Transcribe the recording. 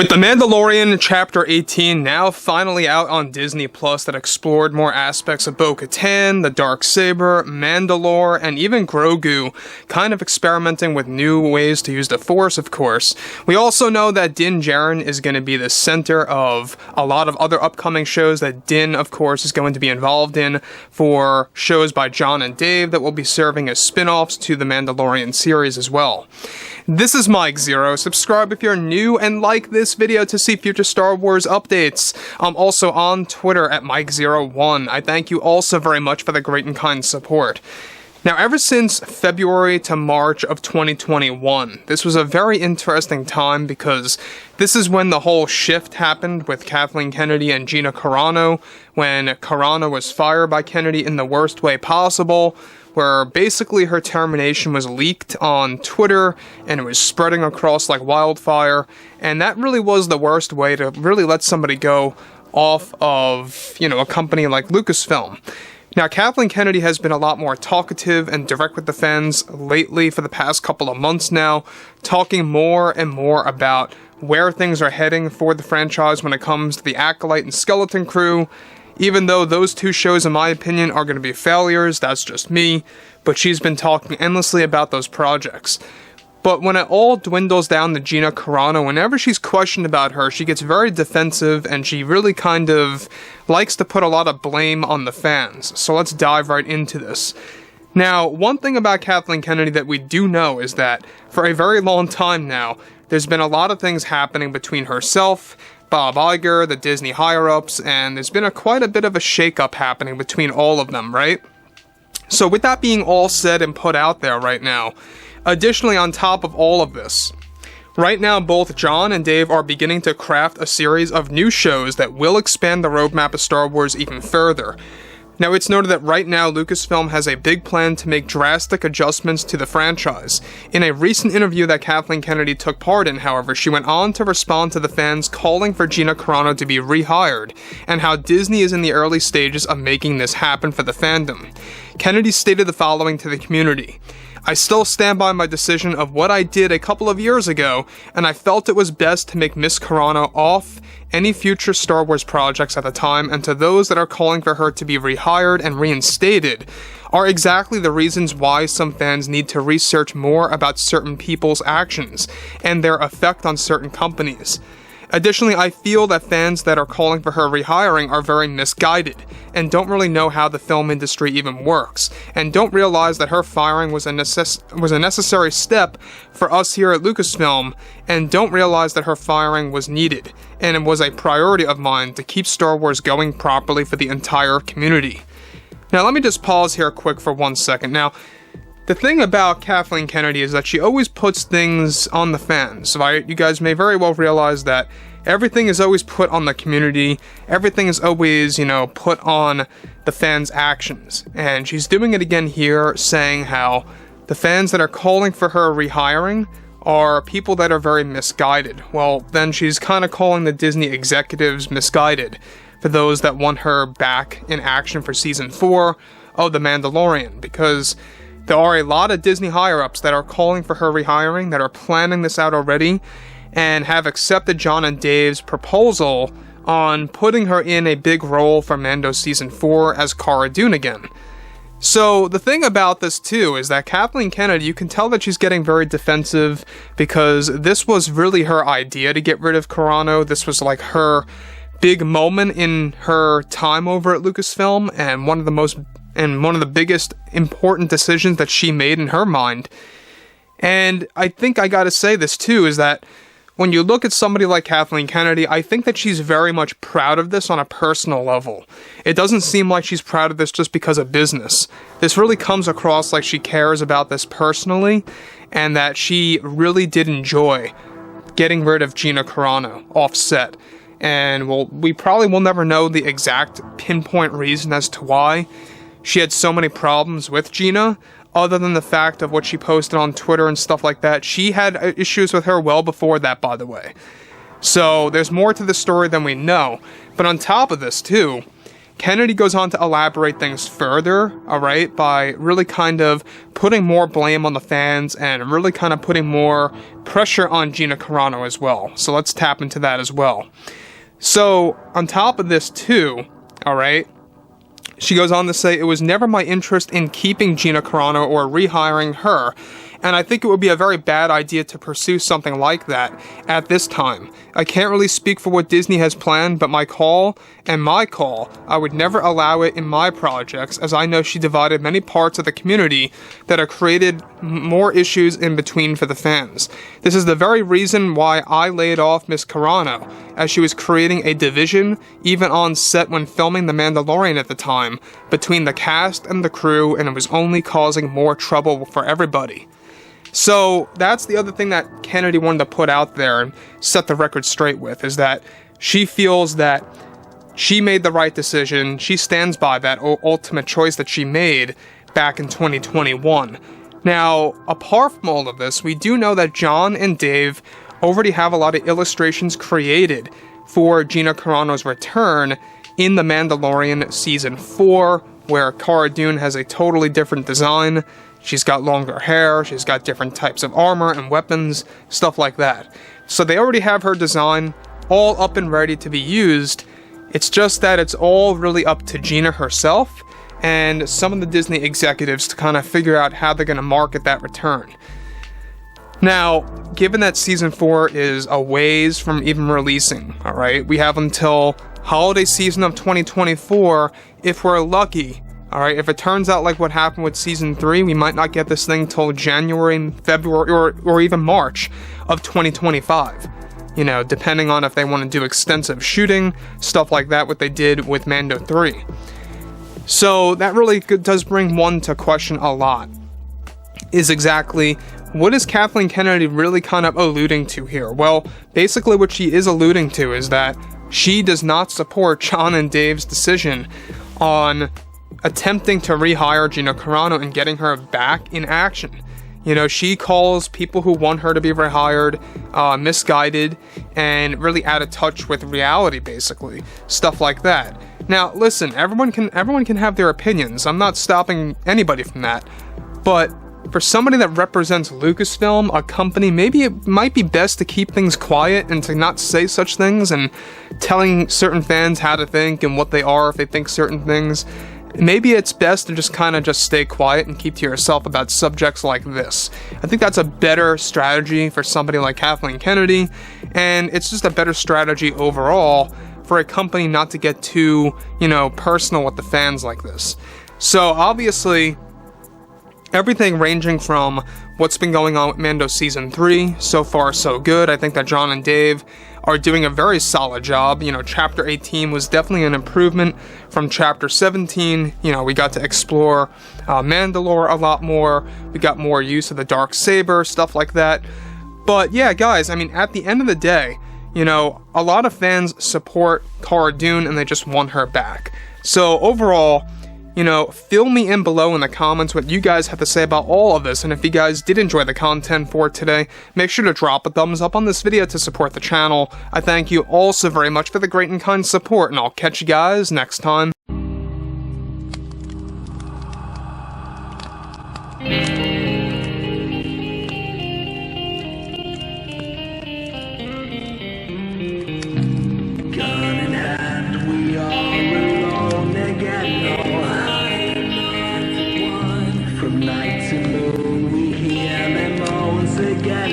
With The Mandalorian Chapter 18 now finally out on Disney Plus, that explored more aspects of Bo-Katan, the Darksaber, Mandalore, and even Grogu, kind of experimenting with new ways to use the Force, of course. We also know that Din Djarin is going to be the center of a lot of other upcoming shows that Din, of course, is going to be involved in for shows by Jon and Dave that will be serving as spin-offs to the Mandalorian series as well. This is Mike Zero. Subscribe if you're new and like this video to see future Star Wars updates. I'm also on Twitter at Mike01. I thank you also very much for the great and kind support. Now, ever since February to March of 2021, this was a very interesting time because this is when the whole shift happened with Kathleen Kennedy and Gina Carano, when Carano was fired by Kennedy in the worst way possible, where basically her termination was leaked on Twitter and it was spreading across like wildfire, and that really was the worst way to really let somebody go off of, a company like Lucasfilm. Now, Kathleen Kennedy has been a lot more talkative and direct with the fans lately for the past couple of months now, talking more and more about where things are heading for the franchise when it comes to the ACOLYTE and Skeleton Crew. Even though those two shows, in my opinion, are going to be failures, that's just me, but she's been talking endlessly about those projects. But when it all dwindles down to Gina Carano, whenever she's questioned about her, she gets very defensive, and she really kind of likes to put a lot of blame on the fans. So let's dive right into this. Now, one thing about Kathleen Kennedy that we do know is that, for a very long time now, there's been a lot of things happening between herself, Bob Iger, the Disney higher-ups, and there's been quite a bit of a shake-up happening between all of them, right? So with that being all said and put out there right now, additionally on top of all of this, right now both Jon and Dave are beginning to craft a series of new shows that will expand the roadmap of Star Wars even further. Now, it's noted that right now Lucasfilm has a big plan to make drastic adjustments to the franchise. In a recent interview that Kathleen Kennedy took part in, however, she went on to respond to the fans calling for Gina Carano to be rehired, and how Disney is in the early stages of making this happen for the fandom. Kennedy stated the following to the community: "I still stand by my decision of what I did a couple of years ago, and I felt it was best to make Miss Carano off any future Star Wars projects at the time, and to those that are calling for her to be rehired and reinstated are exactly the reasons why some fans need to research more about certain people's actions and their effect on certain companies. Additionally, I feel that fans that are calling for her rehiring are very misguided, and don't really know how the film industry even works, and don't realize that her firing was a necessary step for us here at Lucasfilm, and don't realize that her firing was needed, and it was a priority of mine to keep Star Wars going properly for the entire community." Now, let me just pause here quick for 1 second. Now, the thing about Kathleen Kennedy is that she always puts things on the fans, right? You guys may very well realize that everything is always put on the community, everything is always, put on the fans' actions. And she's doing it again here, saying how the fans that are calling for her rehiring are people that are very misguided. Well, then she's kind of calling the Disney executives misguided for those that want her back in action for Season 4 of The Mandalorian, because there are a lot of Disney higher-ups that are calling for her rehiring, that are planning this out already, and have accepted Jon and Dave's proposal on putting her in a big role for Mando Season 4 as Cara Dune again. So the thing about this too is that Kathleen Kennedy, you can tell that she's getting very defensive, because this was really her idea to get rid of Carano. This was like her big moment in her time over at Lucasfilm, and one of the biggest important decisions that she made in her mind. And I think I gotta say this too, is that when you look at somebody like Kathleen Kennedy, I think that she's very much proud of this on a personal level. It doesn't seem like she's proud of this just because of business. This really comes across like she cares about this personally, and that she really did enjoy getting rid of Gina Carano off set. And we probably will never know the exact pinpoint reason as to why she had so many problems with Gina, other than the fact of what she posted on Twitter and stuff like that. She had issues with her well before that, by the way. So there's more to the story than we know. But on top of this, too, Kennedy goes on to elaborate things further, alright, by really kind of putting more blame on the fans and really kind of putting more pressure on Gina Carano as well. So let's tap into that as well. So, on top of this too, alright, she goes on to say, it was never my interest in keeping Gina Carano or rehiring her, and I think it would be a very bad idea to pursue something like that at this time. I can't really speak for what Disney has planned, but my call, I would never allow it in my projects, as I know she divided many parts of the community that have created more issues in between for the fans. This is the very reason why I laid off Miss Carano, as she was creating a division, even on set when filming The Mandalorian at the time, between the cast and the crew, and it was only causing more trouble for everybody. So that's the other thing that Kennedy wanted to put out there and set the record straight with, is that she feels that she made the right decision. She stands by that ultimate choice that she made back in 2021. Now, apart from all of this, we do know that John and Dave already have a lot of illustrations created for Gina Carano's return in The Mandalorian Season 4, where Cara Dune has a totally different design. She's got longer hair, she's got different types of armor and weapons, stuff like that. So they already have her design all up and ready to be used. It's just that it's all really up to Gina herself and some of the Disney executives to kind of figure out how they're going to market that return. Now, given that Season 4 is a ways from even releasing, alright, we have until holiday season of 2024 if we're lucky. Alright, if it turns out like what happened with Season 3, we might not get this thing till January, February, or even March of 2025. You know, depending on if they want to do extensive shooting, stuff like that, what they did with Mando 3. So that really does bring one to question a lot, is exactly, what is Kathleen Kennedy really kind of alluding to here? Well, basically what she is alluding to is that she does not support John and Dave's decision on attempting to rehire Gina Carano and getting her back in action. You know, she calls people who want her to be rehired misguided and really out of touch with reality, basically. Stuff like that. Now, listen, everyone can have their opinions. I'm not stopping anybody from that. But for somebody that represents Lucasfilm, a company, maybe it might be best to keep things quiet and to not say such things and telling certain fans how to think and what they are if they think certain things. Maybe it's best to just kind of just stay quiet and keep to yourself about subjects like this. I think that's a better strategy for somebody like Kathleen Kennedy, and it's just a better strategy overall for a company not to get too, personal with the fans like this. So obviously, everything ranging from what's been going on with Mando Season 3, so far so good. I think that John and Dave are doing a very solid job. Chapter 18 was definitely an improvement from Chapter 17. We got to explore Mandalore a lot more. We got more use of the dark saber, stuff like that. But yeah, guys, at the end of the day, a lot of fans support Cara Dune and they just want her back. So overall, fill me in below in the comments what you guys have to say about all of this, and if you guys did enjoy the content for today, make sure to drop a thumbs up on this video to support the channel. I thank you all so very much for the great and kind support, and I'll catch you guys next time. Night to moon, we hear them moans again.